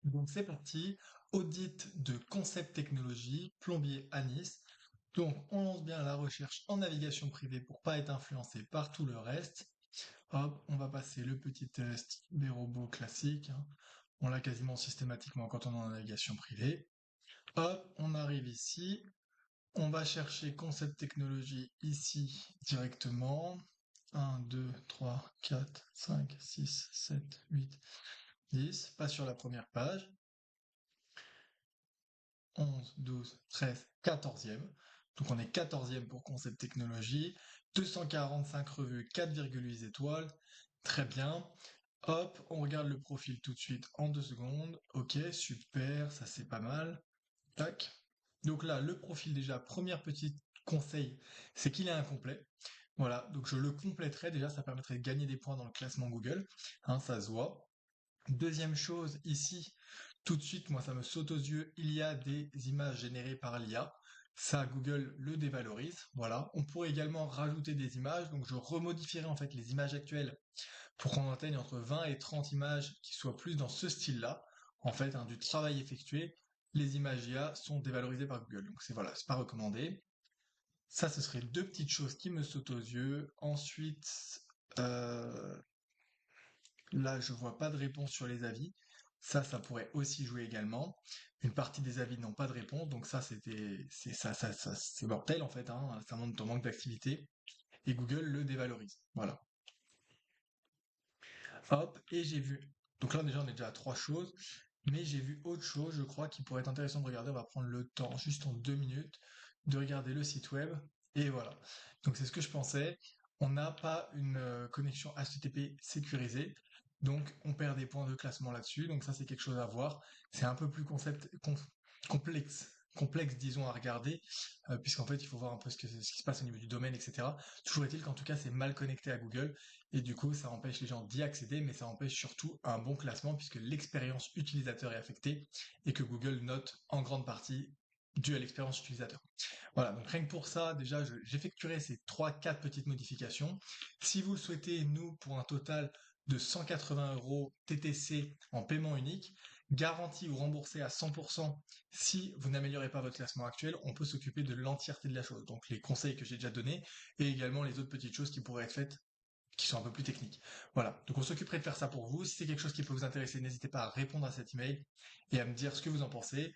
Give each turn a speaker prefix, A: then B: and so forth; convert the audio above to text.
A: Donc c'est parti, audit de concept technologie, plombier à Nice. Donc on lance bien la recherche en navigation privée pour pas être influencé par tout le reste. Hop, on va passer le petit test des robots classiques, hein. On l'a quasiment systématiquement quand on est en navigation privée. Hop, on arrive ici. On va chercher concept technologie ici directement. 1, 2, 3, 4, 5, 6, 7, 8, 10. Pas sur la première page. 11, 12, 13, 14e. Donc on est 14e pour concept technologie. 245 revues, 4,8 étoiles. Très bien. Hop, on regarde le profil tout de suite en 2 secondes. Ok, super, ça c'est pas mal. Tac. Donc là, le profil déjà, premier petit conseil, c'est qu'il est incomplet. Voilà, donc je le compléterai déjà, ça permettrait de gagner des points dans le classement Google, hein, ça se voit. Deuxième chose, ici, tout de suite, moi, ça me saute aux yeux, il y a des images générées par l'IA. Ça, Google le dévalorise. Voilà. On pourrait également rajouter des images. Donc, je remodifierai en fait les images actuelles pour qu'on atteigne entre 20 et 30 images qui soient plus dans ce style-là. En fait, hein, du travail effectué, les images IA sont dévalorisées par Google. Donc, c'est voilà, c'est pas recommandé. Ça, ce serait deux petites choses qui me sautent aux yeux. Ensuite, euh, là, je vois pas de réponse sur les avis. Ça pourrait aussi jouer également. Une partie des avis n'ont pas de réponse, donc c'est mortel en fait, hein. Ça montre ton manque d'activité et Google le dévalorise. Voilà. Hop, et j'ai vu. Donc là, déjà, on est déjà à trois choses, mais j'ai vu autre chose, je crois, qui pourrait être intéressant de regarder. On va prendre le temps, juste en 2 minutes, de regarder le site web. Et voilà. Donc c'est ce que je pensais. On n'a pas une connexion HTTP sécurisée, donc on perd des points de classement là-dessus. Donc ça, c'est quelque chose à voir. C'est un peu plus complexe, disons, à regarder, puisqu'en fait, il faut voir un peu ce qui se passe au niveau du domaine, etc. Toujours est-il qu'en tout cas, c'est mal connecté à Google. Et du coup, ça empêche les gens d'y accéder, mais ça empêche surtout un bon classement puisque l'expérience utilisateur est affectée et que Google note en grande partie dû à l'expérience utilisateur. Voilà, donc rien que pour ça, déjà, j'effectuerai ces trois, quatre petites modifications. Si vous le souhaitez, nous, pour un total de 180 euros TTC en paiement unique, garanti ou remboursé à 100% si vous n'améliorez pas votre classement actuel, on peut s'occuper de l'entièreté de la chose. Donc les conseils que j'ai déjà donnés et également les autres petites choses qui pourraient être faites qui sont un peu plus techniques. Voilà, donc on s'occuperait de faire ça pour vous. Si c'est quelque chose qui peut vous intéresser, n'hésitez pas à répondre à cet email et à me dire ce que vous en pensez.